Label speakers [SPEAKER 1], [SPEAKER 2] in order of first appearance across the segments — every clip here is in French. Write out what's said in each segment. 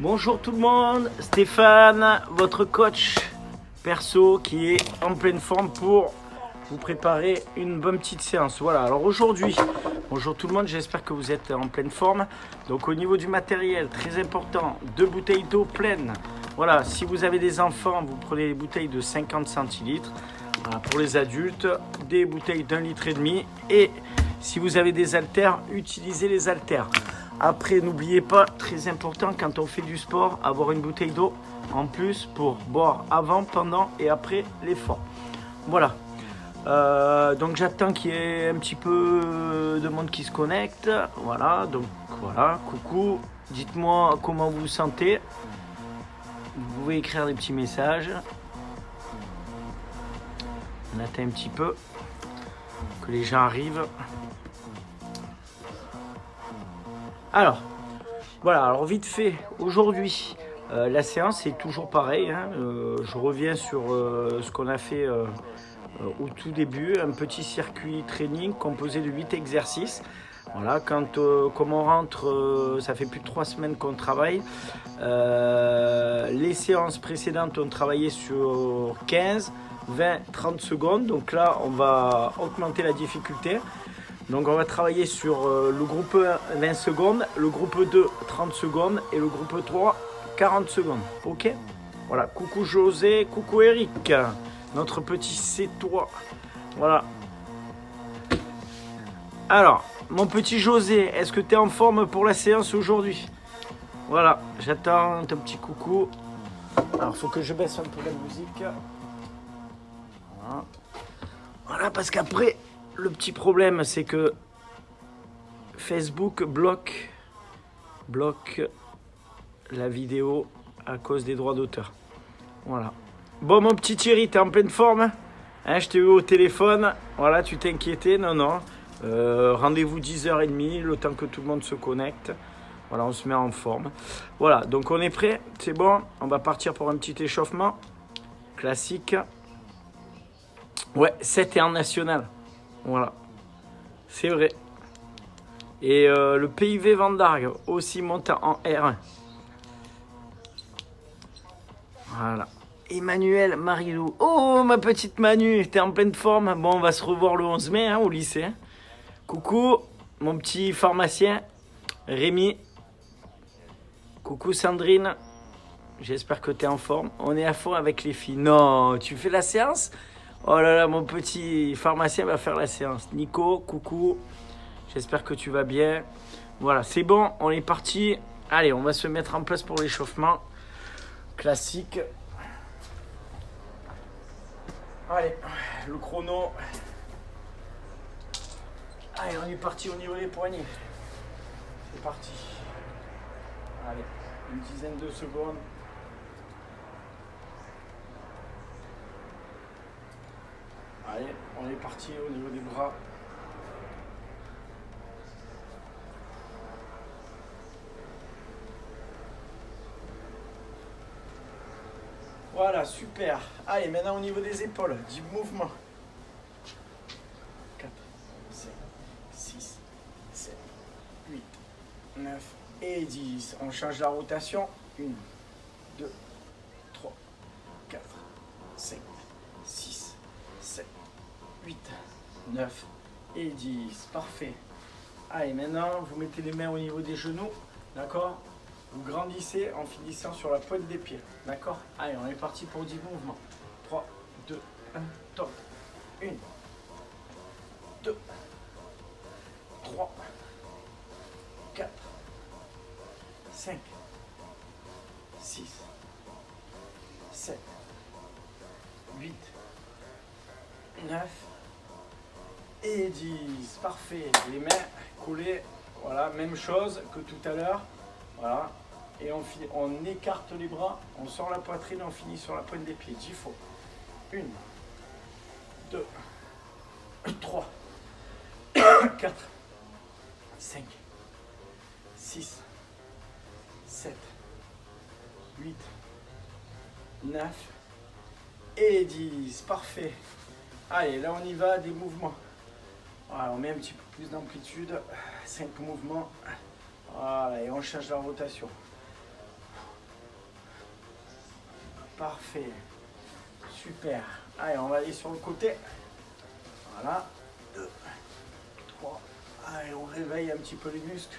[SPEAKER 1] Bonjour tout le monde, Stéphane, votre coach perso qui est en pleine forme pour vous préparer une bonne petite séance. Voilà, alors aujourd'hui, bonjour tout le monde, j'espère que vous êtes en pleine forme. Donc au niveau du matériel, très important, 2 bouteilles d'eau pleines. Voilà, si vous avez des enfants, vous prenez les bouteilles de 50 centilitres. Voilà, pour les adultes, des bouteilles d'1,5 litre. Et si vous avez des haltères, utilisez les haltères. Après, n'oubliez pas, très important, quand on fait du sport, avoir une bouteille d'eau en plus pour boire avant, pendant et après l'effort. Voilà. Donc j'attends qu'il y ait un petit peu de monde qui se connecte. Voilà, donc voilà, coucou. Dites-moi comment vous vous sentez. Vous pouvez écrire des petits messages. On attend un petit peu que les gens arrivent. Alors, voilà, alors vite fait, aujourd'hui, la séance est toujours pareille. Je reviens sur ce qu'on a fait au tout début, un petit circuit training composé de 8 exercices. Voilà, comme on rentre, ça fait plus de 3 semaines qu'on travaille. Les séances précédentes, on travaillait sur 15, 20, 30 secondes. Donc là, on va augmenter la difficulté. Donc on va travailler sur le groupe 1, 20 secondes, le groupe 2, 30 secondes et le groupe 3, 40 secondes. Ok? Voilà, coucou José, coucou Eric, notre petit C3. Voilà. Alors, mon petit José, est-ce que tu es en forme pour la séance aujourd'hui? Voilà, j'attends ton petit coucou. Alors, il faut que je baisse un peu la musique. Voilà, parce qu'après, le petit problème, c'est que Facebook bloque la vidéo à cause des droits d'auteur. Voilà. Bon, mon petit Thierry, t'es en pleine forme? Je t'ai eu au téléphone. Voilà, tu t'inquiétais? Non. Rendez-vous 10h30, le temps que tout le monde se connecte. Voilà, on se met en forme. Voilà, donc on est prêt. C'est bon. On va partir pour un petit échauffement. Classique. Ouais, 7 et en national. Voilà, c'est vrai. Et le PIV Vendargue aussi monte en R1. Voilà. Emmanuel Marilou. Oh, ma petite Manu, t'es en pleine forme. Bon, on va se revoir le 11 mai au lycée. Coucou, mon petit pharmacien, Rémi. Coucou Sandrine. J'espère que t'es en forme. On est à fond avec les filles. Non, tu fais la séance? Oh là là, mon petit pharmacien va faire la séance. Nico, coucou. J'espère que tu vas bien. Voilà, c'est bon, on est parti. Allez, on va se mettre en place pour l'échauffement. Classique. Allez, le chrono. Allez, on est parti au niveau des poignets. C'est parti. Allez, une dizaine de secondes. Allez, on est parti au niveau des bras. Voilà, super. Allez, maintenant au niveau des épaules, 10 mouvements. 4, 5, 6, 7, 8, 9 et 10. On change la rotation. 1, 2, 3, 4, 5, 6, 7, 8, 9 et 10. Parfait. Allez, maintenant, vous mettez les mains au niveau des genoux. D'accord? Vous grandissez en finissant sur la pointe des pieds. D'accord? Allez, on est parti pour 10 mouvements. 3, 2, 1, top. 1, 2, 3, 4, 5, 6, 7, 8, 9 et 10. Parfait. Les mains collées. Voilà, même chose que tout à l'heure. Voilà. Et on écarte les bras, on sort la poitrine, on finit sur la pointe des pieds. 10 fois. 1, 2, 3, 4, 5, 6, 7, 8, 9 et 10. Parfait. Allez, là on y va, des mouvements. Voilà, on met un petit peu plus d'amplitude. 5 mouvements. Voilà, et on change la rotation. Parfait. Super. Allez, on va aller sur le côté. Voilà. 2, 3. Allez, on réveille un petit peu les muscles.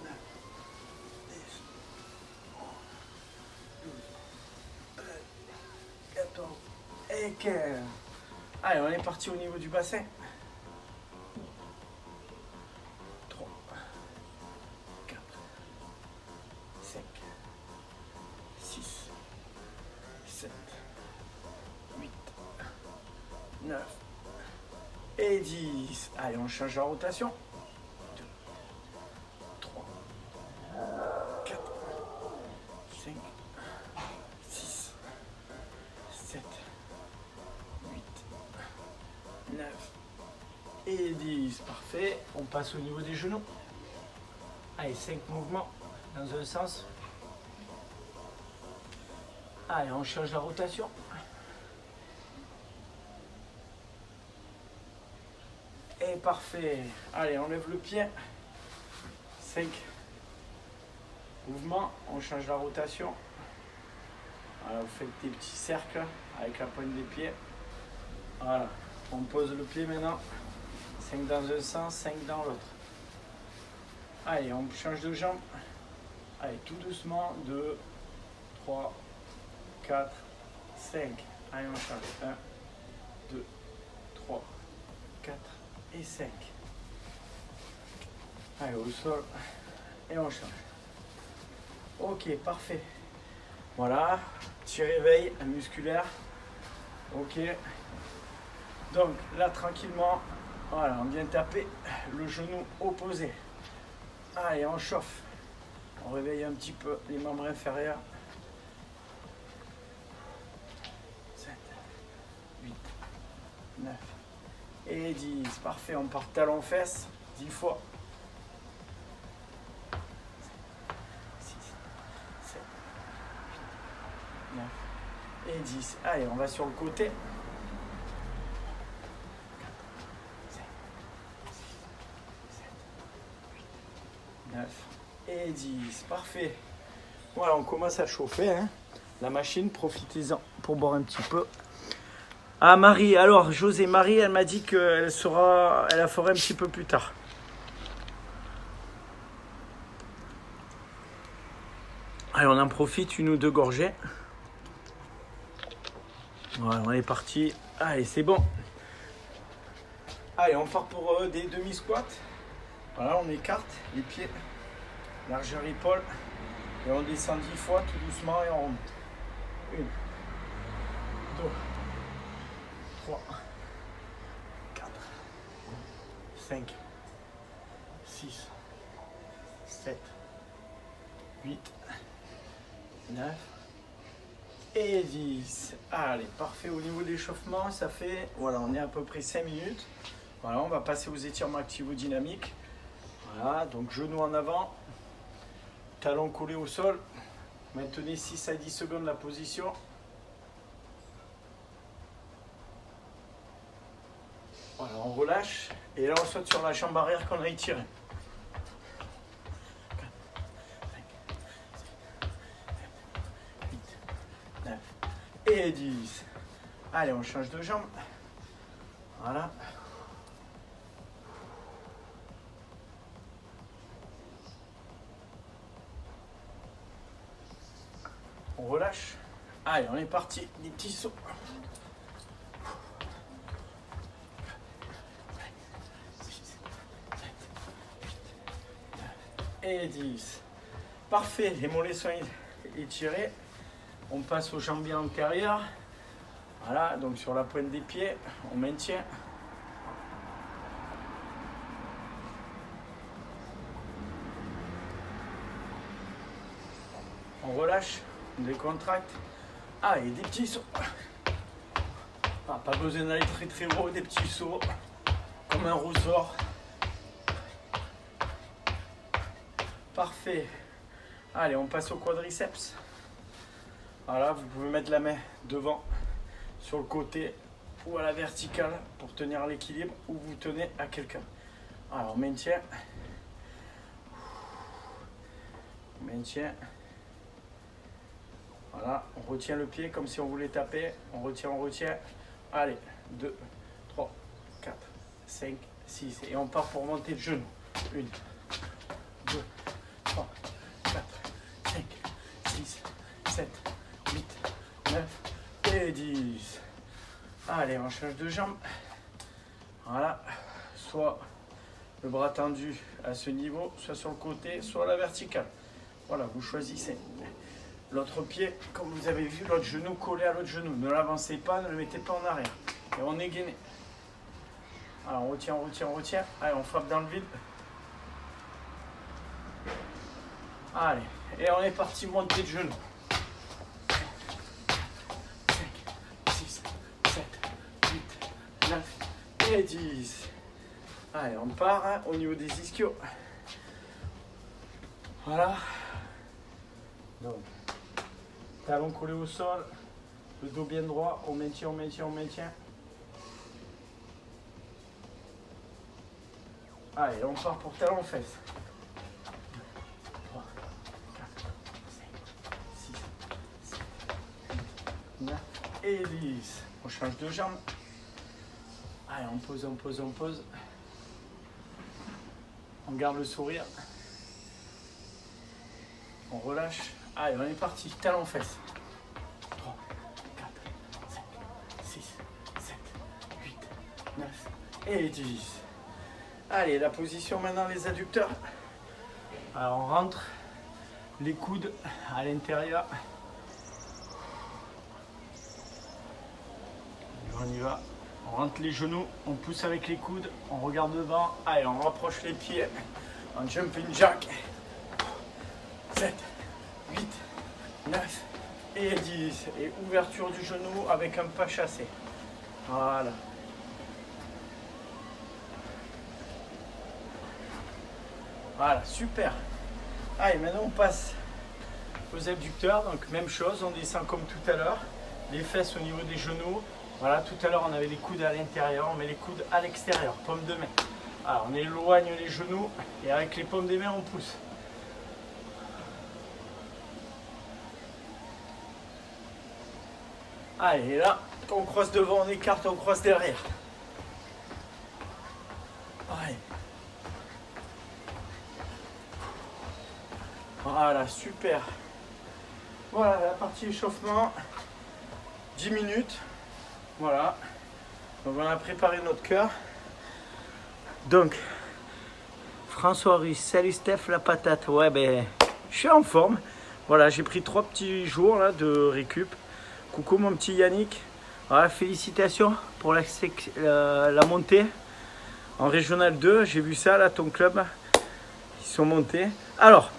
[SPEAKER 1] 9, 10, 11, 12, 13, 14 et 15. Allez, on est parti au niveau du bassin. 3, 4, 5, 6, 7, 8, 9 et 10. Allez, on change la rotation. 2, 3, 4, 5, 6, 7, 8, 9 et 10. Parfait. On passe au niveau des genoux. Allez, 5 mouvements dans un sens. Allez, on change la rotation. Et parfait. Allez, on lève le pied. 5 mouvements. On change la rotation. Voilà, vous faites des petits cercles avec la pointe des pieds. Voilà. On pose le pied maintenant. 5 dans un sens, 5 dans l'autre. Allez, on change de jambe. Allez, tout doucement. 2, 3, 4, 5. Allez, on change. 1, 2, 3, 4 et 5. Allez, au sol. Et on change. Ok, parfait. Voilà. Petit réveil musculaire. Ok. Donc là, tranquillement, voilà, on vient taper le genou opposé. Allez, on chauffe. On réveille un petit peu les membres inférieurs. 7, 8, 9 et 10. Parfait, on part talon-fesse 10 fois. 6, 7, 8, 9 et 10. Allez, on va sur le côté. 9 et 10. Parfait. Voilà, on commence à chauffer hein. La machine. Profitez-en pour boire un petit peu. Ah, Marie, alors José, Marie, elle m'a dit qu'elle la ferait un petit peu plus tard. Allez, on en profite, 1 ou 2 gorgées. Voilà, on est parti. Allez, c'est bon. Allez, on part pour des demi-squats. Voilà, on écarte les pieds, largeur épaule, et on descend 10 fois tout doucement et on remonte. 1, 2, 3, 4, 5, 6, 7, 8, 9 et 10. Allez, parfait. Au niveau de l'échauffement, ça fait, voilà, on est à peu près 5 minutes. Voilà, on va passer aux étirements activo-dynamiques. Voilà, donc genoux en avant, talons collés au sol. Maintenez 6 à 10 secondes la position. Voilà, on relâche. Et là, on saute sur la jambe arrière qu'on a étirée. 4, 5, 6, 7, 8, 9 et 10. Allez, on change de jambe. Voilà. On relâche. Allez, on est parti. Des petits sauts. Et 10. Parfait, les mollets sont étirés. On passe aux jambiers antérieurs. Voilà, donc sur la pointe des pieds, on maintient. On relâche, on décontracte. Ah, et des petits sauts. Ah, pas besoin d'aller très très haut, des petits sauts. Comme un ressort. Parfait. Allez, on passe au quadriceps. Voilà, vous pouvez mettre la main devant, sur le côté ou à la verticale pour tenir l'équilibre, ou vous tenez à quelqu'un. Alors, maintien. Maintien. Voilà, on retient le pied comme si on voulait taper. On retient, on retient. Allez, 2, 3, 4, 5, 6. Et on part pour monter le genou. 1, 2, 3, 4, 5, 6, 7, 8, 9 et 10. Allez, on change de jambe. Voilà, soit le bras tendu à ce niveau, soit sur le côté, soit à la verticale. Voilà, vous choisissez. L'autre pied, comme vous avez vu, l'autre genou collé à l'autre genou. Ne l'avancez pas, ne le mettez pas en arrière. Et on est gainé. Alors on retient, on retient, on retient. Allez, on frappe dans le vide. Allez, et on est parti monter de genou. 5, 6, 7, 8, 9 et 10. Allez, on part hein, au niveau des ischios. Voilà. Donc, talon collé au sol, le dos bien droit, on maintient, on maintient, on maintient. Allez, on part pour talon aux fesses. 3, 4, 5, 6, 7, 8, 9 et 10. On change de jambe. Allez, on pose, on pose, on pose. On garde le sourire. On relâche. Allez, on est parti. Talon fesses. 3, 4, 5, 6, 7, 8, 9 et 10. Allez, la position maintenant, les adducteurs. Alors, on rentre les coudes à l'intérieur. On y va. On rentre les genoux, on pousse avec les coudes, on regarde devant. Allez, on rapproche les pieds. On jumping jack. 7, 8, 9 et 10. Et ouverture du genou avec un pas chassé. Voilà. Voilà, super. Allez, maintenant on passe aux abducteurs. Donc même chose, on descend comme tout à l'heure. Les fesses au niveau des genoux. Voilà, tout à l'heure on avait les coudes à l'intérieur, on met les coudes à l'extérieur, paume de main. Alors on éloigne les genoux et avec les paumes des mains on pousse. Allez, et là, on croise devant, on écarte, on croise derrière. Allez. Voilà, super. Voilà la partie échauffement. 10 minutes. Voilà. Donc on a préparé notre cœur. Donc, François Ruiz, salut Steph la patate. Ouais, ben, je suis en forme. Voilà, j'ai pris 3 petits jours là, de récup. Coucou mon petit Yannick. Voilà, félicitations pour la montée en Régional 2. J'ai vu ça là, ton club. Ils sont montés. Alors,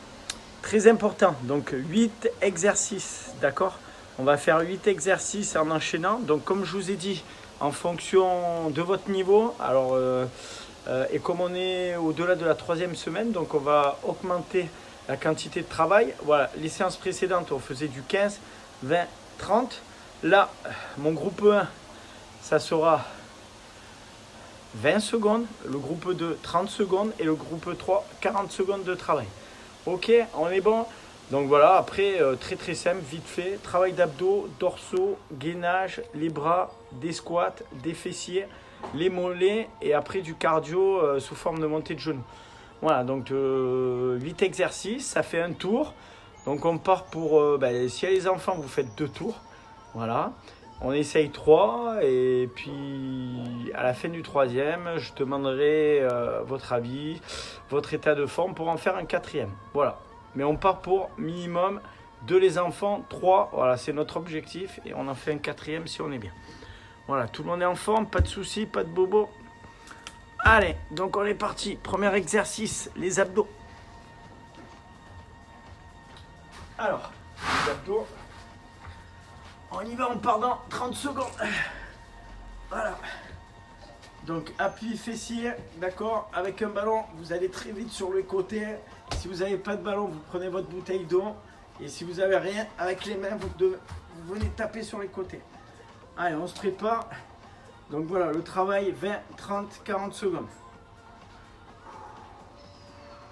[SPEAKER 1] très important. Donc, 8 exercices. D'accord ? On va faire 8 exercices en enchaînant. Donc, comme je vous ai dit, en fonction de votre niveau. Alors, et comme on est au-delà de la 3e semaine, donc on va augmenter la quantité de travail. Voilà, les séances précédentes, on faisait du 15, 20, 30. Là, mon groupe 1, ça sera 20 secondes. Le groupe 2, 30 secondes. Et le groupe 3, 40 secondes de travail. Ok, on est bon. Donc voilà, après, très très simple, vite fait. Travail d'abdos, dorsaux, gainage, les bras, des squats, des fessiers, les mollets. Et après du cardio sous forme de montée de genoux. Voilà, donc 8 exercices, ça fait un tour. Donc on part pour, s'il y a les enfants, vous faites 2 tours. Voilà, on essaye 3 et puis à la fin du 3e, je demanderai votre avis, votre état de forme pour en faire un 4e. Voilà, mais on part pour minimum 2 les enfants, 3, voilà, c'est notre objectif et on en fait un 4e si on est bien. Voilà, tout le monde est en forme, pas de soucis, pas de bobo. Allez, donc on est parti. Premier exercice, les abdos. Alors, les abdos. On y va, on part dans 30 secondes. Voilà. Donc, appui fessier, d'accord, avec un ballon, vous allez très vite sur le côté. Si vous n'avez pas de ballon, vous prenez votre bouteille d'eau. Et si vous n'avez rien, avec les mains, vous venez taper sur les côtés. Allez, on se prépare. Donc voilà, le travail, 20, 30, 40 secondes.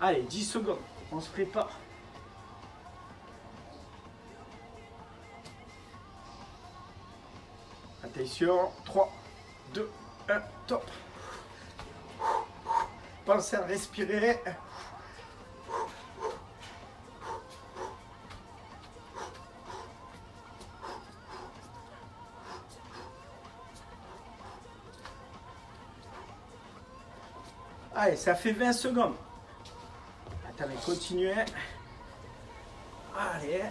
[SPEAKER 1] Allez, 10 secondes, on se prépare. Attention, 3, 2, 1, top. Pensez à respirer. Allez, ça fait 20 secondes. Attendez, continuez. Allez.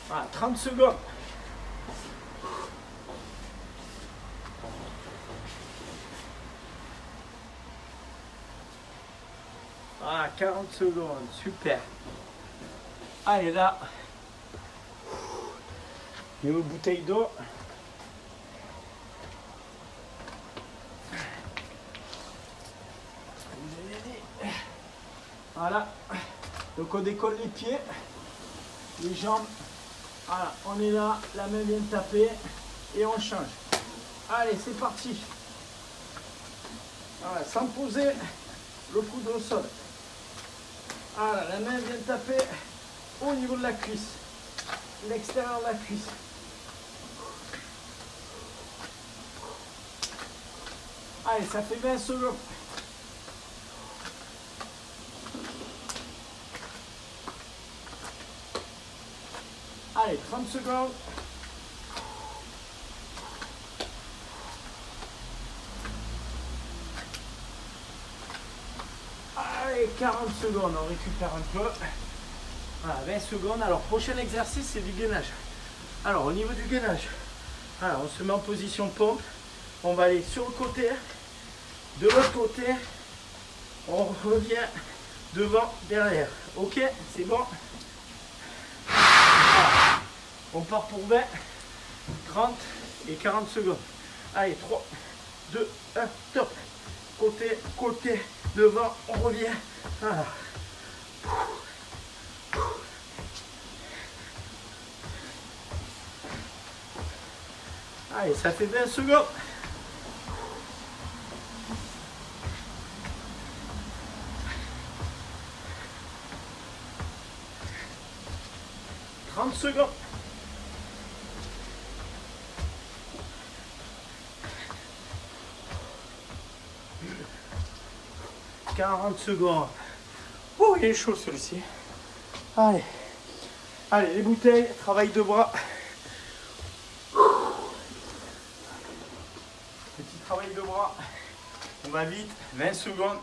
[SPEAKER 1] Ah, 30 secondes. Ah, 40 secondes, super. Allez, là. Il y a une bouteille d'eau. Voilà. Donc on décolle les pieds, les jambes. Voilà, on est là, la main vient de taper et on change. Allez, c'est parti. Voilà, sans poser le coude au sol. Voilà, la main vient de taper au niveau de la cuisse, l'extérieur de la cuisse. Allez, ça fait 20 secondes. Allez, 30 secondes. Allez, 40 secondes, on récupère un peu. Voilà, 20 secondes. Alors, prochain exercice, c'est du gainage. Alors, au niveau du gainage, alors, on se met en position pompe. On va aller sur le côté, de l'autre côté. On revient devant, derrière. Ok, c'est bon. Voilà. On part pour 20, 30 et 40 secondes. Allez, 3, 2, 1, top. Côté, côté, devant, on revient. Voilà. Allez, ça fait 20 secondes. Secondes. 40 secondes. Oh, il est chaud celui-ci. Allez. Allez, les bouteilles, travail de bras. Petit travail de bras. On va vite. 20 secondes,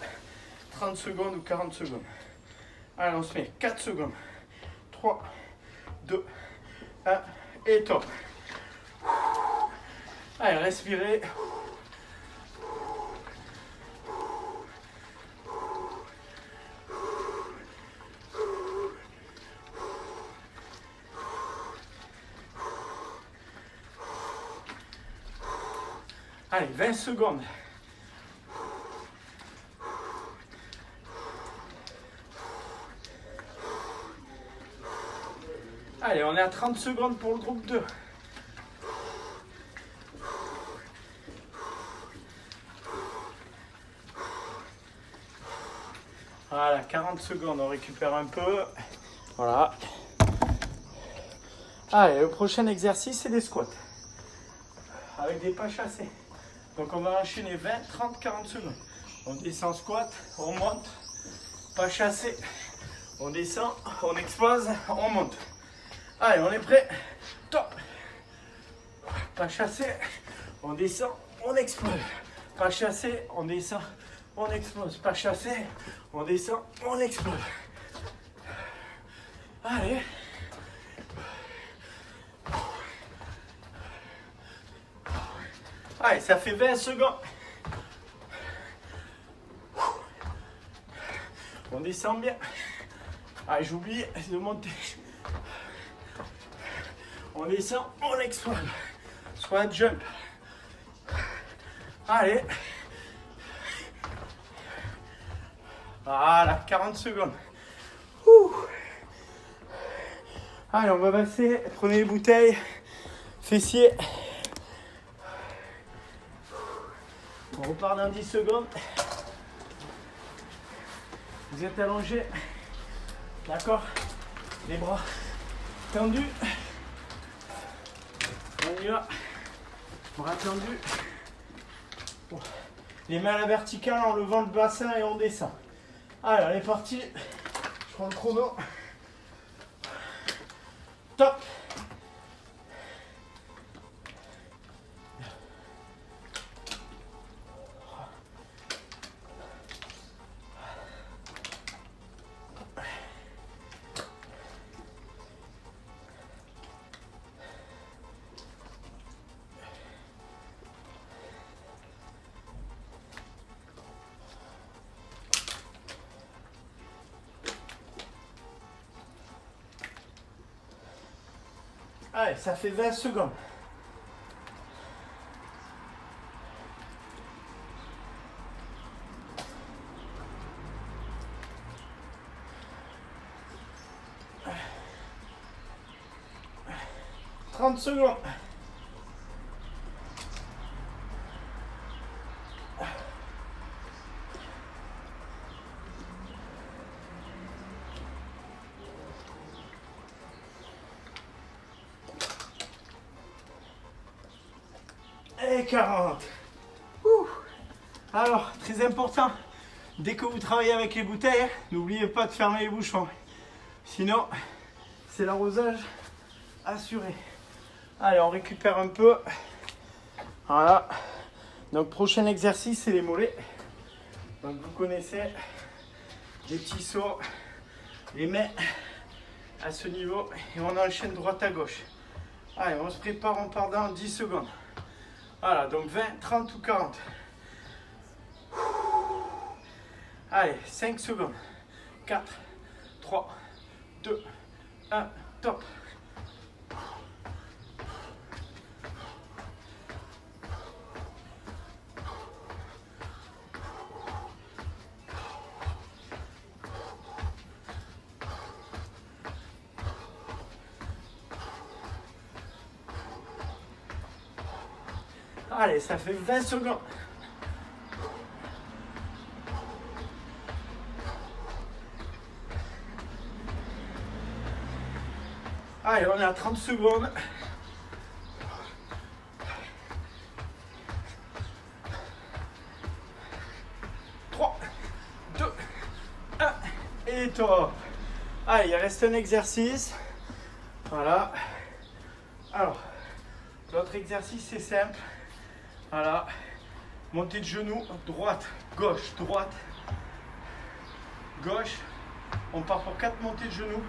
[SPEAKER 1] 30 secondes ou 40 secondes. Allez, on se met 4 secondes. 3, 2, 1 et top. Allez, respirez. Allez, 20 secondes. Allez, on est à 30 secondes pour le groupe 2. Voilà, 40 secondes, on récupère un peu. Voilà. Allez, le prochain exercice, c'est des squats. Avec des pas chassés. Donc on va enchaîner 20, 30, 40 secondes. On descend squat, on monte, pas chassé. On descend, on explose, on monte. Allez, on est prêt. Top. Pas chassé, on descend, on explose. Pas chassé, on descend, on explose. Pas chassé, on descend, on explose. Allez. Allez, ça fait 20 secondes. On descend bien. Allez, j'oublie de monter. On descend, on explose. Squat jump. Allez. Voilà, 40 secondes. Ouh. Allez, on va passer. Prenez les bouteilles. Fessiers. On repart dans 10 secondes. Vous êtes allongé. D'accord? Les bras tendus. On y va. Bras tendus. Bon. Les mains à la verticale en levant le bassin et on descend. Allez, on est parti. Je prends le chrono. Top. Allez, ça fait 20 secondes. « 30 secondes. Et 40. Ouh. Alors, très important, dès que vous travaillez avec les bouteilles, n'oubliez pas de fermer les bouchons. Sinon, c'est l'arrosage assuré. Allez, on récupère un peu. Voilà. Donc, prochain exercice, c'est les mollets. Donc, vous connaissez des petits sauts, les mains à ce niveau et on enchaîne droite à gauche. Allez, on se prépare, on part dans 10 secondes. Voilà, donc 20, 30 ou 40. Allez, 5 secondes. 4, 3, 2, 1, top. Allez, ça fait 20 secondes. Allez, on est à 30 secondes. Trois, 2, 1 et top. Allez, il reste un exercice. Voilà. Alors, l'autre exercice, c'est simple. Voilà, montée de genoux, droite, gauche, droite, gauche. On part pour 4 montées de genoux.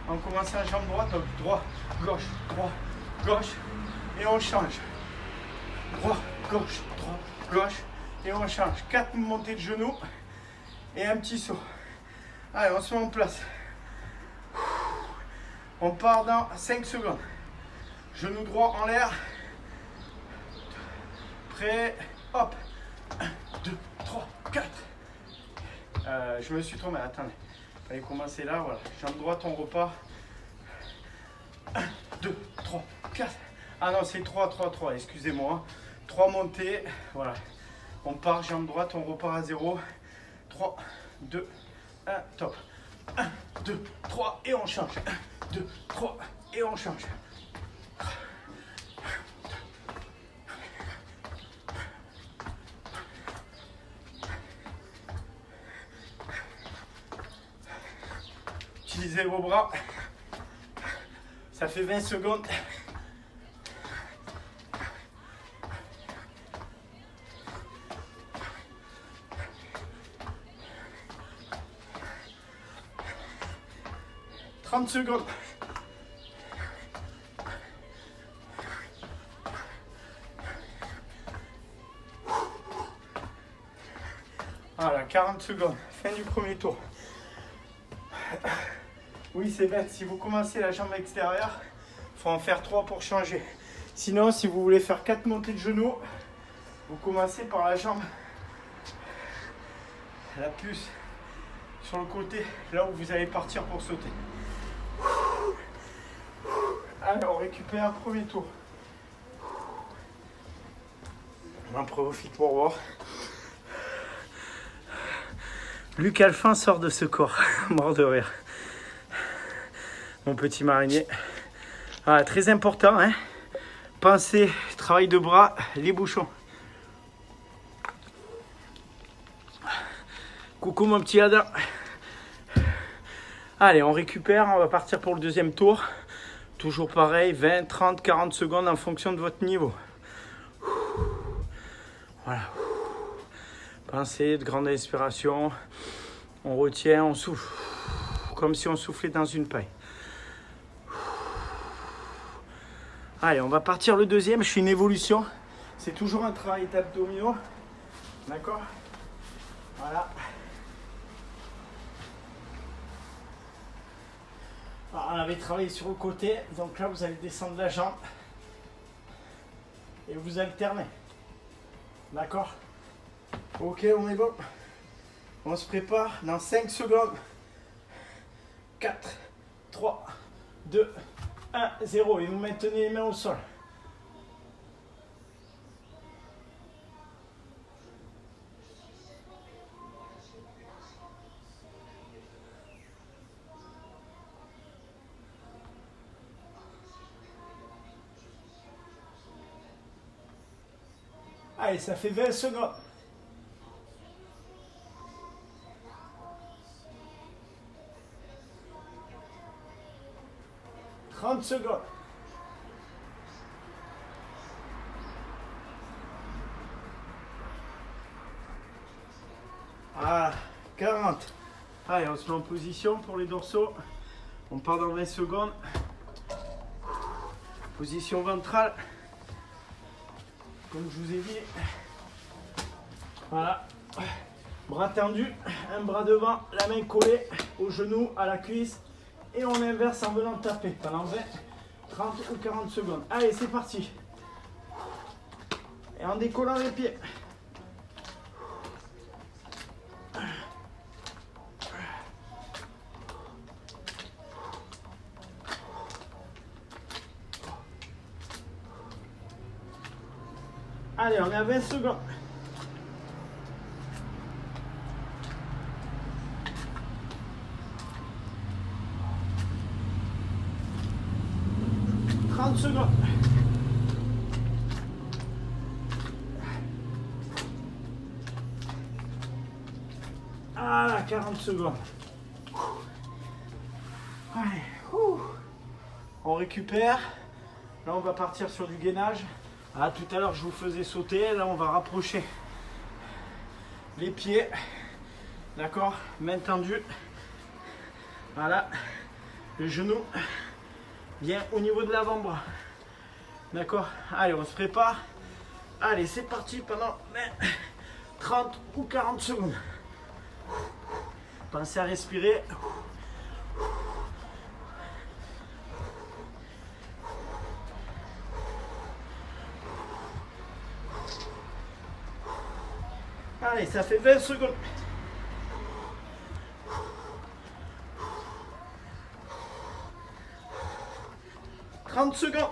[SPEAKER 1] On commence à la jambe droite, donc droit, gauche, gauche, et on change. Droit, gauche, et on change. 4 montées de genoux et un petit saut. Allez, on se met en place. On part dans 5 secondes. Genou droit en l'air. Prêt, hop, 1, 2, 3, 4. Je me suis trompé, attendez. Il fallait commencer là, voilà. Jambe droite, on repart. 1, 2, 3, 4. Ah non, c'est 3, 3, 3, excusez-moi. 3 montées, voilà. On part, jambe droite, on repart à 0. 3, 2, 1, top. 1, 2, 3, et on change. 1, 2, 3, et on change. Utilisez vos bras. Ça fait 20 secondes. « 30 secondes. Voilà, 40 secondes. Fin du premier tour. Oui, c'est bête. Si vous commencez la jambe extérieure, il faut en faire 3 pour changer. Sinon, si vous voulez faire 4 montées de genoux, vous commencez par la jambe la plus sur le côté, là où vous allez partir pour sauter. Alors, on récupère premier tour. On en profite pour voir. Luc Alphin sort de ce corps, mort de rire. mon petit marinier. Voilà, très important, hein. Pensez, travail de bras, les bouchons. Coucou mon petit Adam. Allez, on récupère, on va partir pour le deuxième tour. Toujours pareil, 20, 30, 40 secondes en fonction de votre niveau. Voilà. Pensez de grande inspiration. On retient, on souffle. Comme si on soufflait dans une paille. Allez, on va partir le deuxième. Je fais une évolution. C'est toujours un travail d'abdominaux. D'accord? Voilà. Alors, on avait travaillé sur le côté. Donc là, vous allez descendre la jambe. Et vous alternez. D'accord? Ok, on est bon. On se prépare dans 5 secondes. 4, 3, 2, 1, 0. Et vous maintenez les mains au sol. Allez, ça fait 20 secondes. « 30 secondes. Ah, 40. Allez, on se met en position pour les dorsaux. On part dans 20 secondes. Position ventrale. Comme je vous ai dit. Voilà. Bras tendus, un bras devant, la main collée au genou, à la cuisse. Et on inverse en venant taper pendant 20, 30 ou 40 secondes. Allez, c'est parti. Et en décollant les pieds. Allez, on est à 20 secondes. Secondes. Ah, 40 secondes. Allez, on récupère. Là, on va partir sur du gainage. Ah, tout à l'heure, je vous faisais sauter. Là, on va rapprocher les pieds. D'accord? Main tendue. Voilà. Le genou bien au niveau de l'avant-bras. D'accord? Allez, on se prépare. Allez, c'est parti pendant 20, 30 ou 40 secondes. Pensez à respirer. Allez, ça fait 20 secondes. « 30 secondes.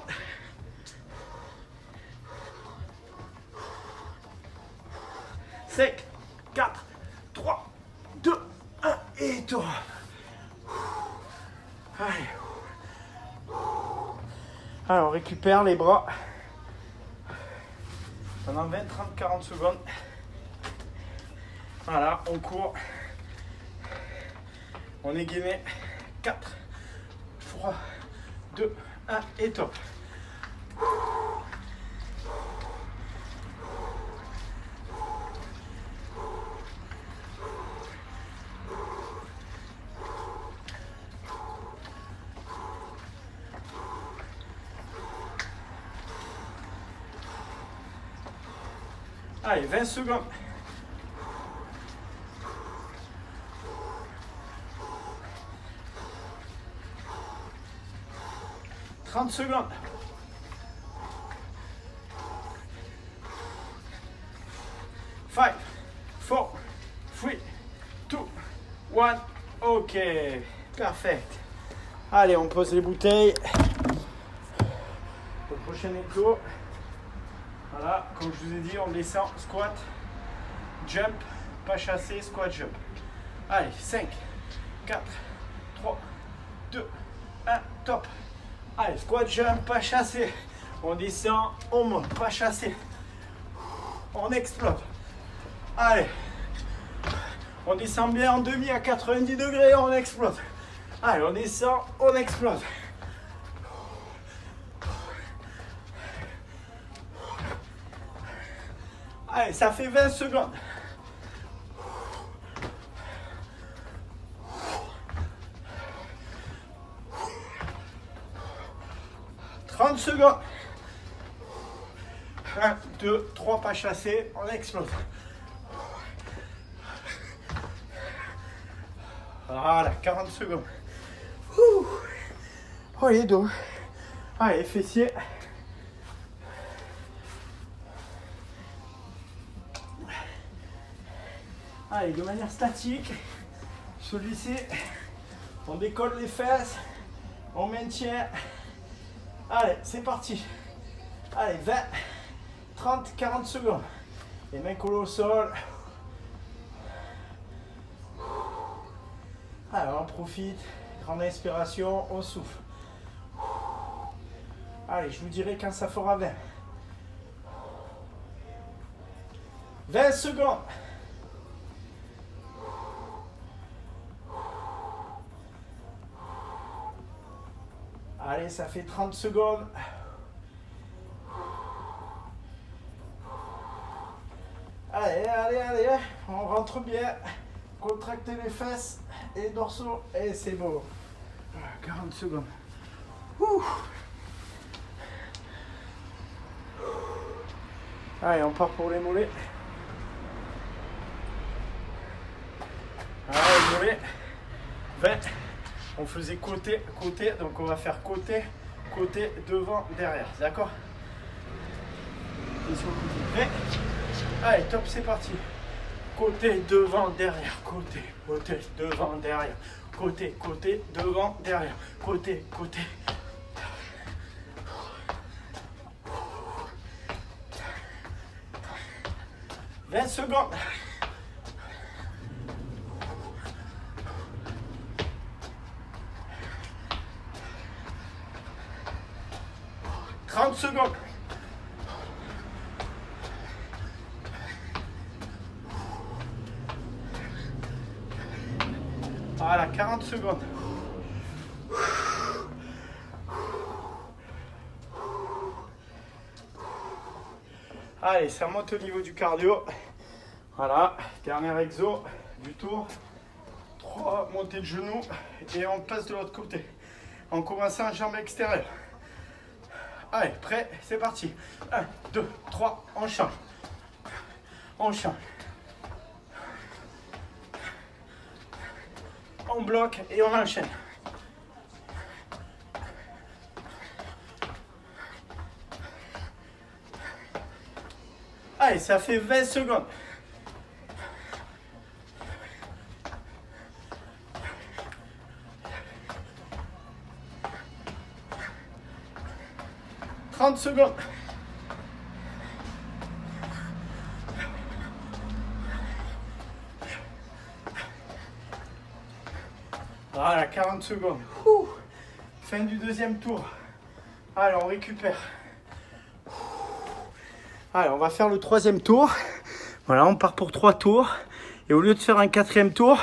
[SPEAKER 1] 5, 4, 3, 2, 1 et tour. Allez. Alors, on récupère les bras pendant 20, 30, 40 secondes. Voilà, on court. On est gainé. 4, 3, 2, 1 et top. Allez, 20 secondes. « 30 secondes. 5, 4, 3, 2, 1. Ok, parfait. Allez, on pose les bouteilles. Le prochain écho. Voilà, comme je vous ai dit, on descend, squat, jump, pas chassé, squat, jump. Allez, 5, 4, 3, 2, 1, top. Allez, squat jump, pas chassé. On descend, on monte, pas chassé. On explose. Allez. On descend bien en demi à 90 degrés, on explose. Allez, on descend, on explose. Allez, ça fait 20 secondes. « 30 secondes. 1, 2, 3 pas chassés, on explose. Voilà, 40 secondes. Oh, les dos. Allez, fessiers. Allez, de manière statique, celui-ci, on décolle les fesses, on maintient. Allez, c'est parti. Allez, 20, 30, 40 secondes. Les mains collées au sol. Alors, on profite. Grande inspiration, on souffle. Allez, je vous dirai quand ça fera 20. 20 secondes. Allez, ça fait 30 secondes. Allez, allez, allez. On rentre bien. Contractez les fesses et les dorsaux. Et c'est beau. 40 secondes. Ouh. Allez, on part pour les mollets. Allez, mollets. 20. On faisait côté, côté. Donc on va faire côté, côté, devant, derrière. D'accord? Et sur le côté. 20. Allez, top, c'est parti. Côté, devant, derrière. Côté, côté, devant, derrière. Côté, côté, devant, derrière. Côté, côté. « 20 secondes. 30 secondes. Voilà, 40 secondes. Allez, ça monte au niveau du cardio. Voilà, dernier exo du tour. 3 montées de genoux et on passe de l'autre côté. En commençant jambes extérieures. Allez, prêt, c'est parti. 1, 2, 3, on change. On change. On bloque et on enchaîne. Allez, ça fait 20 secondes. « 30 secondes. Voilà, 40 secondes. Ouh. Fin du deuxième tour. Allez, on récupère. Allez, on va faire le troisième tour. Voilà, on part pour 3 tours. Et au lieu de faire un 4e tour,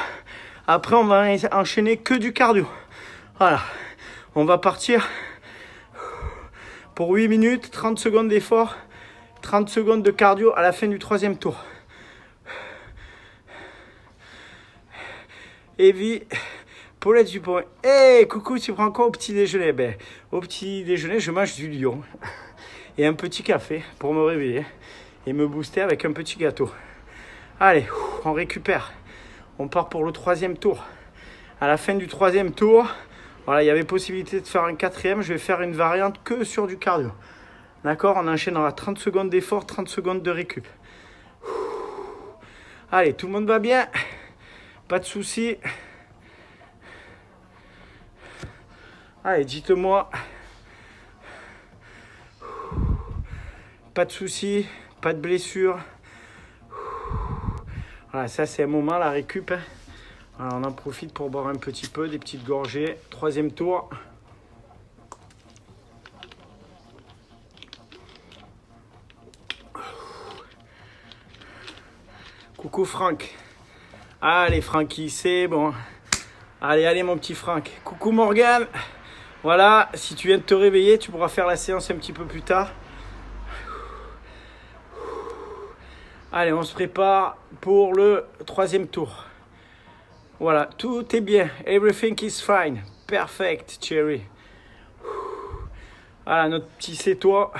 [SPEAKER 1] après on va enchaîner que du cardio. Voilà, on va partir pour 8 minutes, 30 secondes d'effort, 30 secondes de cardio à la fin du 3e tour. Evie, Paulette Dupont. Hey, coucou, tu prends quoi au petit déjeuner? Ben, au petit déjeuner, je mange du lion et un petit café pour me réveiller et me booster avec un petit gâteau. Allez, on récupère. On part pour le 3e tour. À la fin du 3e tour, voilà, il y avait possibilité de faire un 4e. Je vais faire une variante que sur du cardio. D'accord? On enchaînera 30 secondes d'effort, 30 secondes de récup. Allez, tout le monde va bien? Pas de soucis? Allez, dites-moi. Pas de soucis? Pas de blessure? Voilà, ça c'est un moment, la récup. Alors, on en profite pour boire un petit peu, des petites gorgées. 3e tour. coucou Franck. Allez Francky, c'est bon. Allez mon petit Franck. Coucou Morgane. Voilà, si tu viens de te réveiller, tu pourras faire la séance un petit peu plus tard. Allez, on se prépare pour le 3e tour. Voilà, tout est bien. Everything is fine. Perfect, Cherry. Voilà, notre petit c'est-toi.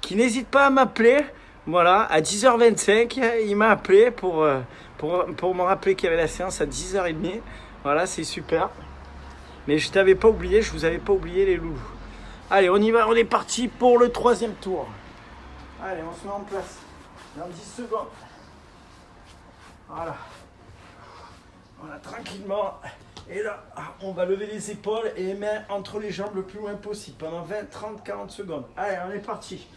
[SPEAKER 1] Qui n'hésite pas à m'appeler. Voilà, à 10h25, il m'a appelé pour me rappeler qu'il y avait la séance à 10h30. Voilà, c'est super. Mais je t'avais pas oublié, je vous avais pas oublié les loulous. Allez, on y va, on est parti pour le 3e tour. Allez, on se met en place. Dans 10 secondes. Voilà. Voilà, tranquillement. Et là, on va lever les épaules et les mains entre les jambes le plus loin possible. Pendant 20, 30, 40 secondes. Allez, on est parti.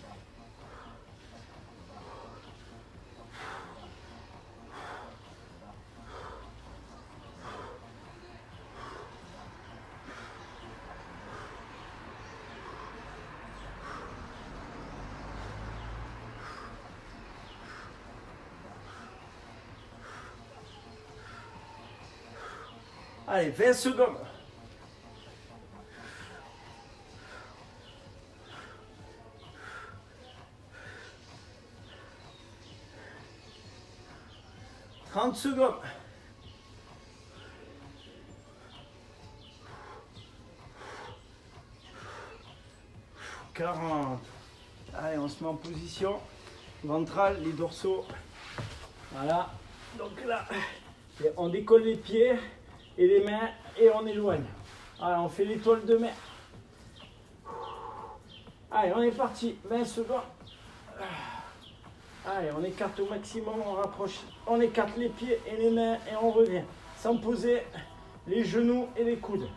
[SPEAKER 1] Allez, 20 secondes. « 30 secondes. 40. Allez, on se met en position ventrale, les dorsaux. Voilà. Donc là, on décolle les pieds et les mains et on éloigne. Allez, on fait l'étoile de mer. Allez, on est parti. 20 secondes. Allez, on écarte au maximum, on rapproche. On écarte les pieds et les mains et on revient. Sans poser les genoux et les coudes.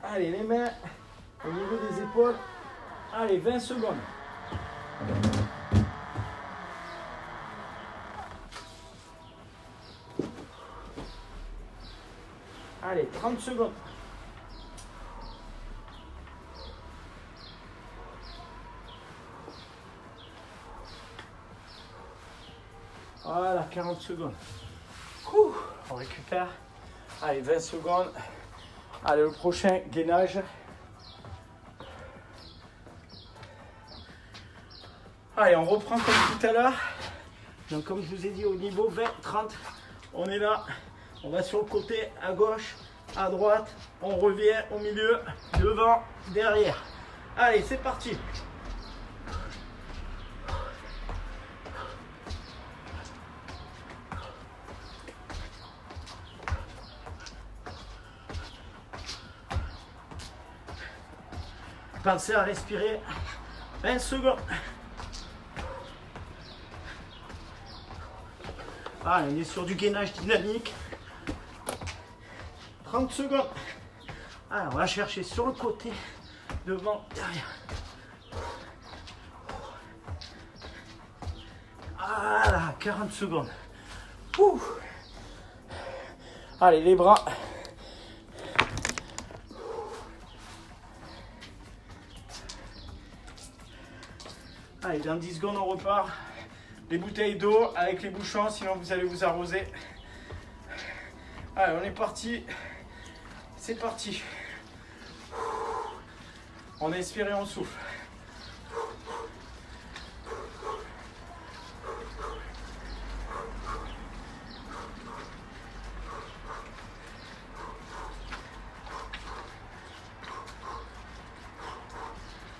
[SPEAKER 1] Allez, les mains au niveau des épaules. Allez, 20 secondes. Allez, 30 secondes. Voilà, 40 secondes. On récupère. Allez, 20 secondes. Allez, le prochain gainage. Allez, on reprend comme tout à l'heure. Donc, comme je vous ai dit, au niveau 20, 30, on est là. On va sur le côté, à gauche, à droite. On revient au milieu, devant, derrière. Allez, c'est parti. Pensez à respirer 20 secondes. Ah, on est sur du gainage dynamique. 30 secondes. Alors, on va chercher sur le côté, devant, derrière. Voilà, 40 secondes. Ouh. Allez, les bras. Allez, dans 10 secondes, on repart. Les bouteilles d'eau avec les bouchons, sinon vous allez vous arroser. Allez, on est parti. C'est parti. On inspire et on souffle.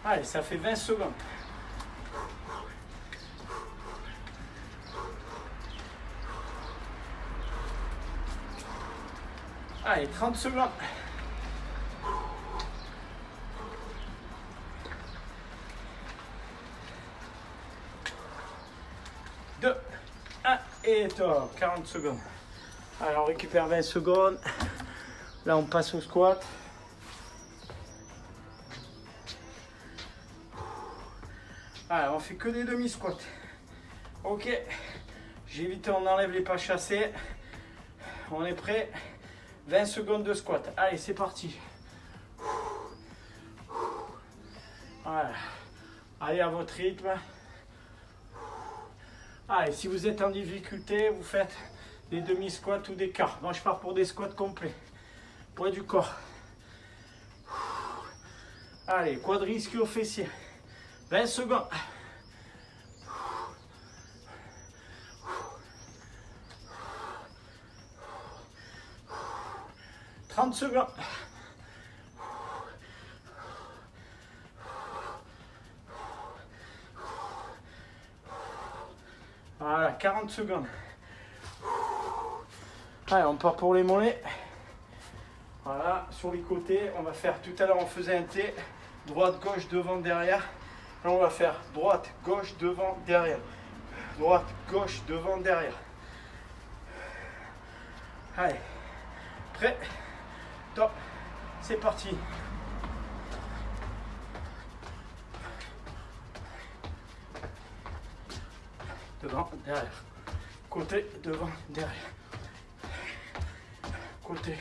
[SPEAKER 1] Allez, ça fait 20 secondes. Allez, 30 secondes. Deux, 1 et top. 40 secondes. Allez, on récupère 20 secondes. Là, on passe au squat. Allez, on fait que des demi-squats. Ok. J'évite, on enlève les pas chassés. On est prêt. 20 secondes de squat. Allez, c'est parti. Voilà. Allez à votre rythme. Allez, si vous êtes en difficulté, vous faites des demi-squats ou des quarts. Moi, je pars pour des squats complets. Poids du corps. Allez, quadriceps fessier. 20 secondes. 30 secondes. Voilà, 40 secondes. Allez, on part pour les mollets. Voilà, sur les côtés, on va faire, tout à l'heure on faisait un T, droite, gauche, devant, derrière. Là, on va faire droite, gauche, devant, derrière. Droite, gauche, devant, derrière. Allez, prêt, top, c'est parti. Devant, derrière. Côté, devant, derrière. Côté,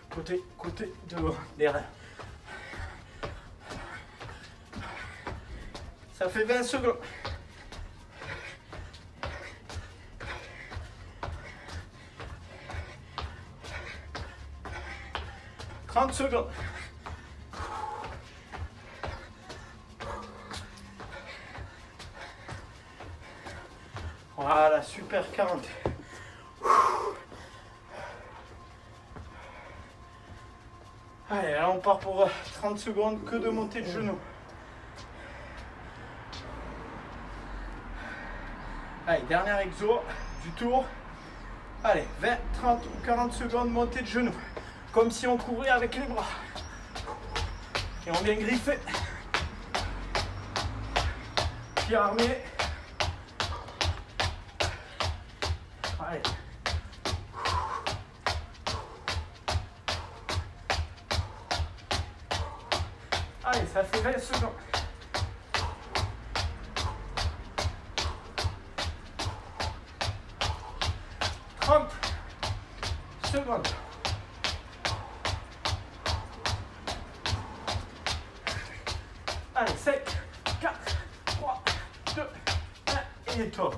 [SPEAKER 1] côté, côté, devant, derrière. Ça fait 20 secondes. « 30 secondes. Voilà, super, 40. Allez, là on part pour 30 secondes que de montée de genoux. Allez, dernier exo du tour. Allez, 20, 30 ou 40 secondes montée de genoux. Comme si on courait avec les bras. Et on vient griffer. Pied armé. Allez. Allez, ça fait 20 secondes. Secondes. Allez, 5, 4, 3, 2, 1 et top.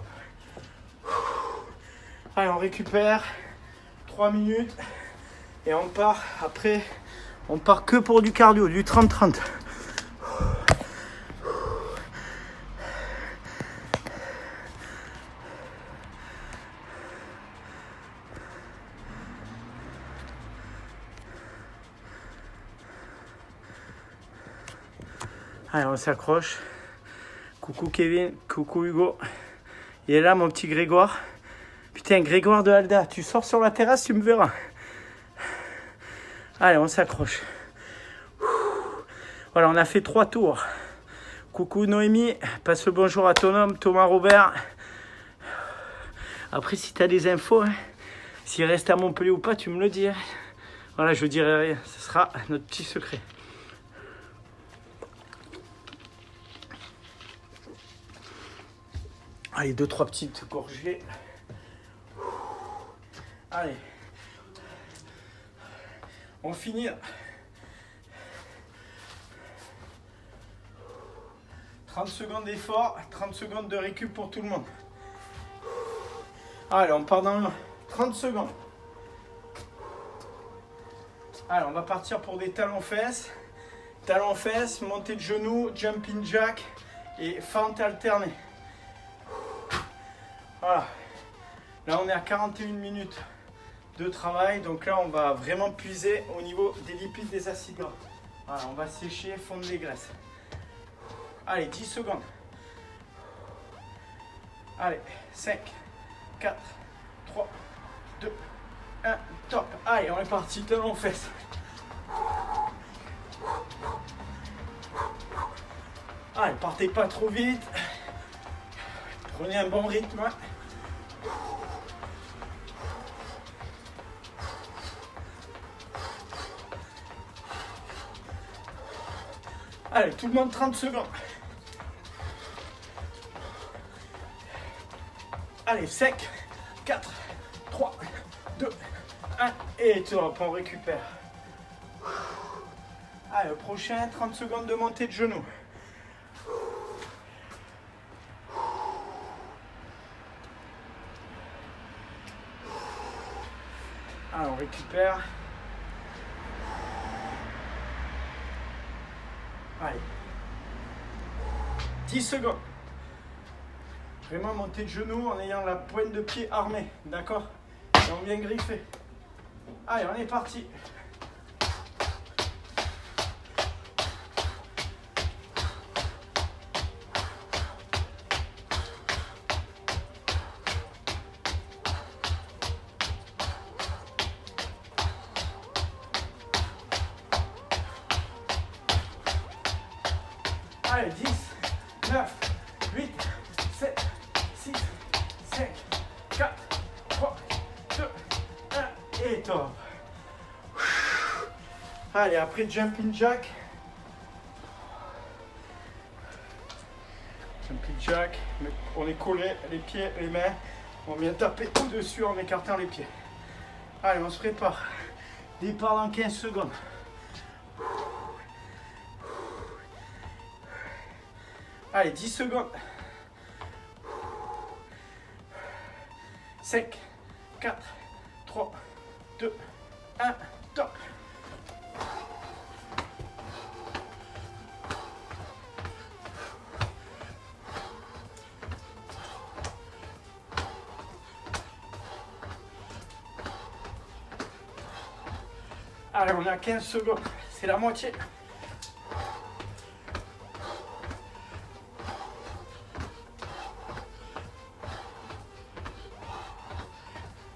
[SPEAKER 1] Allez, on récupère 3 minutes et on part après, on part que pour du cardio, du 30-30. Allez, on s'accroche. Coucou Kevin, coucou Hugo. Il est là mon petit Grégoire. Putain, Grégoire de Alda, tu sors sur la terrasse, tu me verras. Allez, on s'accroche. Voilà, on a fait 3 tours. Coucou Noémie, passe le bonjour à ton homme, Thomas Robert. Après, si tu as des infos, hein, s'il reste à Montpellier ou pas, tu me le dis. Hein. Voilà, je dirai rien, ce sera notre petit secret. Allez, 2-3 petites gorgées. Allez. On finit. « 30 secondes d'effort, 30 secondes de récup pour tout le monde. » Allez, on part dans 30 secondes. Allez, on va partir pour des talons-fesses. Talons-fesses, montée de genoux, jumping jack et fente alternée. Voilà. Là, on est à 41 minutes de travail. Donc là, on va vraiment puiser au niveau des lipides, des acides gras. Voilà, on va sécher, fondre les graisses. Allez, 10 secondes. Allez, 5, 4, 3, 2, 1, top. Allez, on est parti, talons fesses. Allez, partez pas trop vite. Prenez un bon rythme. Allez, tout le monde 30 secondes. Allez, 5, 4, 3, 2, 1 et top, on récupère. Allez, le prochain, 30 secondes de montée de genoux. Allez, on récupère. Allez. 10 secondes. Vraiment monter de genoux en ayant la pointe de pied armée. D'accord? Et on vient griffer. Allez, on est parti. Allez, 10, 9, 8, 7, 6, 5, 4, 3, 2, 1 et top. Allez, après jumping jack. Jumping jack, on est collé, les pieds, les mains. On vient taper au-dessus en écartant les pieds. Allez, on se prépare. Départ dans 15 secondes. Allez, 10 secondes. 5, 4, 3, 2, 1, top. Allez, on est à 15 secondes. C'est la moitié.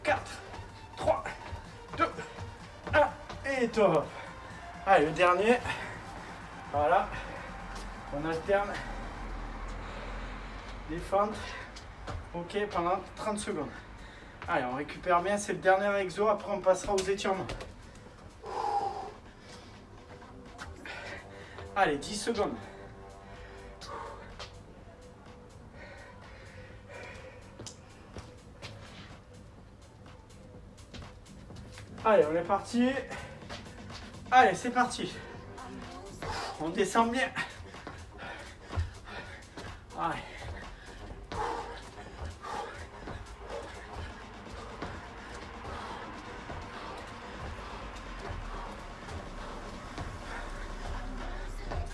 [SPEAKER 1] 4, 3, 2, 1 et top. Allez, le dernier. Voilà. On alterne les fentes. Ok, pendant 30 secondes. Allez, on récupère bien. C'est le dernier exo. Après, on passera aux étirements. Allez, 10 secondes. Allez, on est parti. Allez, c'est parti. On descend bien. Allez.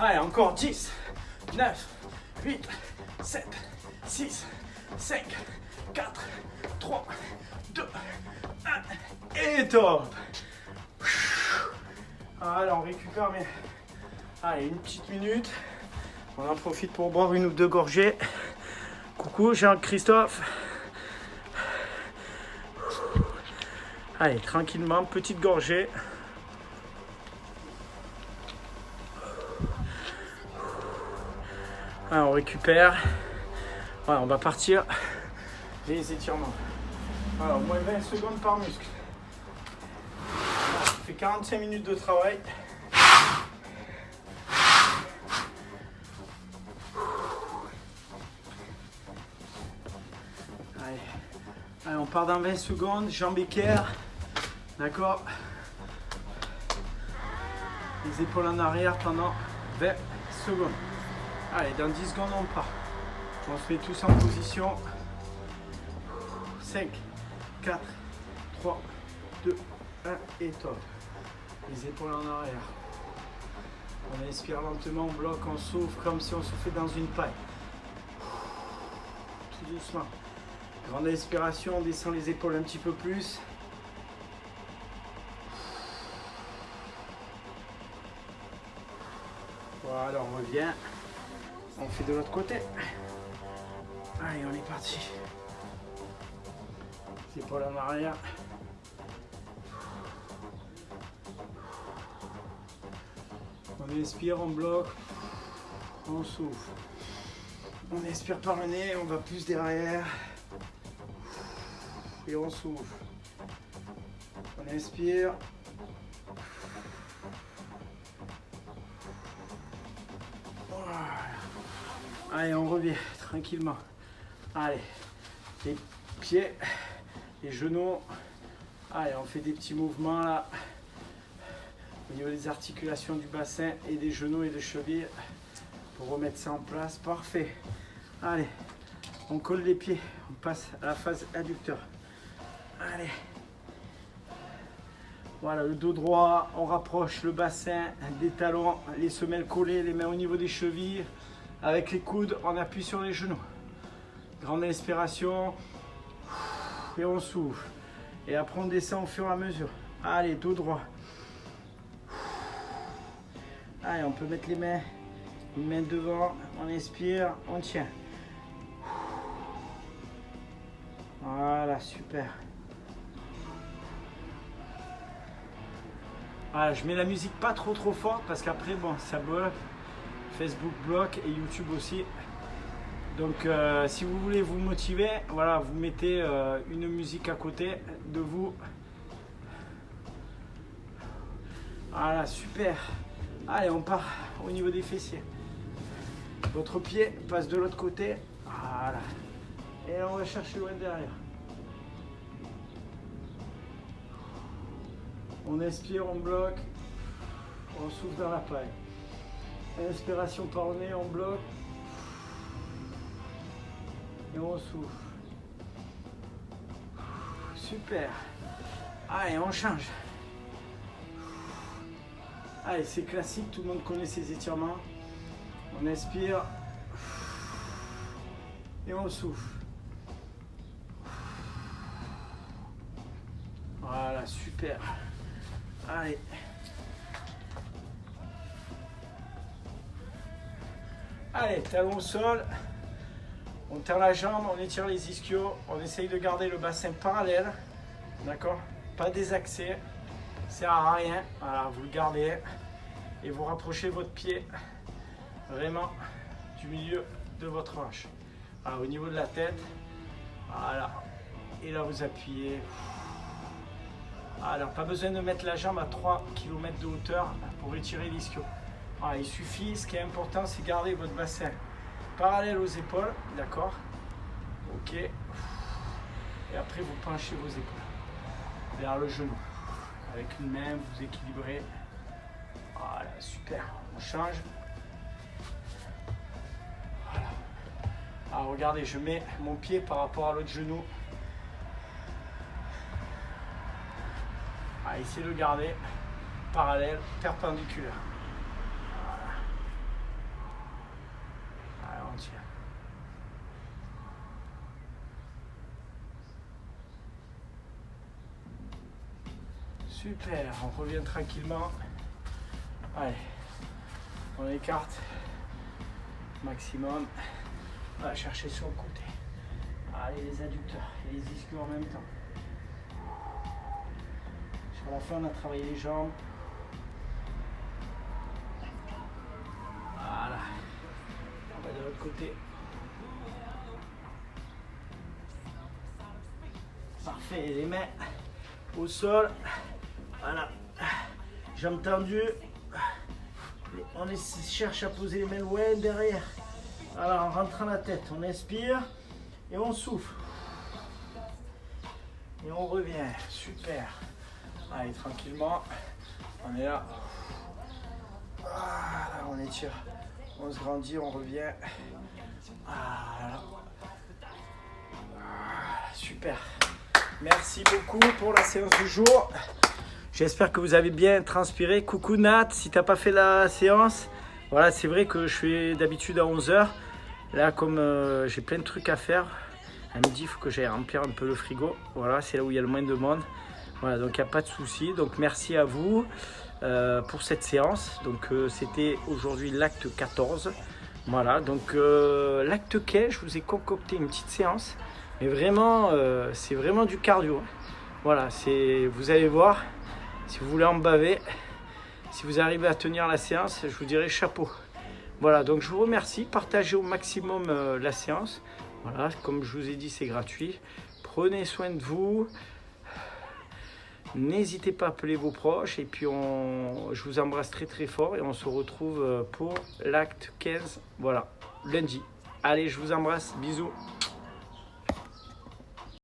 [SPEAKER 1] Allez, encore 10, 9, 8, 7, 6, 5, 4, 3, 2, 1 et top. Allez, on récupère bien. Allez, une petite minute. On en profite pour boire une ou deux gorgées. Coucou Jean-Christophe. Allez, tranquillement, petite gorgée. Allez, on récupère. Voilà, on va partir. Les étirements. Voilà, au moins 20 secondes par muscle. Ça fait 45 minutes de travail. Allez. Allez, on part dans 20 secondes. Jambes équerres. D'accord. Les épaules en arrière pendant 20 secondes. Allez, dans 10 secondes, on part. On se met tous en position. 5, 4, 3, 2, 1 et top. Les épaules en arrière. On inspire lentement, on bloque, on souffle comme si on soufflait dans une paille. Tout doucement. Grande inspiration, on descend les épaules un petit peu plus. Voilà, on revient. On fait de l'autre côté. Allez, on est parti. Épaules en arrière. On inspire, on bloque, on souffle. On inspire par le nez, on va plus derrière. Et on souffle. On inspire. Voilà. Allez, on revient tranquillement. Allez, les pieds, les genoux. Allez, on fait des petits mouvements là. Au niveau des articulations du bassin et des genoux et des chevilles. Pour remettre ça en place. Parfait. Allez, on colle les pieds. On passe à la phase adducteur. Allez. Voilà, le dos droit, on rapproche le bassin des talons, les semelles collées, les mains au niveau des chevilles. Avec les coudes, on appuie sur les genoux. Grande inspiration. Et on souffle. Et après, on descend au fur et à mesure. Allez, dos droit. Allez, on peut mettre les mains, une main devant. On inspire, on tient. Voilà, super. Voilà, je mets la musique pas trop forte parce qu'après, bon, ça bloque. Facebook bloque et YouTube aussi. Donc, si vous voulez vous motiver, voilà, vous mettez une musique à côté de vous. Voilà, super. Allez, on part au niveau des fessiers. Votre pied passe de l'autre côté. Voilà. Et on va chercher loin derrière. On inspire, on bloque. On souffle dans la paille. Inspiration par le nez, on bloque. Et on souffle. Super. Allez, on change. Allez, c'est classique, tout le monde connaît ces étirements. On inspire. Et on souffle. Voilà, super. Allez. Allez, talon au sol. On tire la jambe, on étire les ischios. On essaye de garder le bassin parallèle. D'accord? Pas désaxé. Ça sert à rien. Voilà, vous le gardez. Et vous rapprochez votre pied vraiment du milieu de votre hanche. Voilà, au niveau de la tête. Voilà. Et là, vous appuyez. Alors, pas besoin de mettre la jambe à 3 km de hauteur pour étirer l'ischio. Il suffit, ce qui est important, c'est garder votre bassin parallèle aux épaules, d'accord? Ok. Et après, vous penchez vos épaules vers le genou. Avec une main, vous équilibrez. Voilà, super. On change. Voilà. Alors, regardez, je mets mon pied par rapport à l'autre genou. Essayez de le garder parallèle, perpendiculaire. Voilà. Allez, on tient. Super, on revient tranquillement. Allez, on écarte maximum. On va chercher sur le côté. Allez, les adducteurs et les ischios en même temps. À la fin, on a travaillé les jambes. Voilà. On va de l'autre côté. Parfait. Les mains au sol. Voilà. Jambes tendues. On cherche à poser les mains loin derrière. Alors, en rentrant la tête, on inspire et on souffle. Et on revient. Super. Allez, tranquillement, on est là. Voilà, on étire, on se grandit, on revient. Voilà. Super. Merci beaucoup pour la séance du jour. J'espère que vous avez bien transpiré. Coucou Nat, si tu n'as pas fait la séance, voilà, c'est vrai que je fais d'habitude à 11 h. Là, comme j'ai plein de trucs à faire, à midi, il faut que j'aille remplir un peu le frigo. Voilà, c'est là où il y a le moins de monde. Voilà, donc il n'y a pas de souci. Donc merci à vous pour cette séance. Donc c'était aujourd'hui l'acte 14. Voilà, donc l'acte 15, je vous ai concocté une petite séance. Mais vraiment, c'est vraiment du cardio. Voilà, vous allez voir, si vous voulez en baver, si vous arrivez à tenir la séance, je vous dirai chapeau. Voilà, donc je vous remercie. Partagez au maximum la séance. Voilà, comme je vous ai dit, c'est gratuit. Prenez soin de vous. N'hésitez pas à appeler vos proches et puis je vous embrasse très très fort et on se retrouve pour l'acte 15, voilà, lundi. Allez, je vous embrasse, bisous.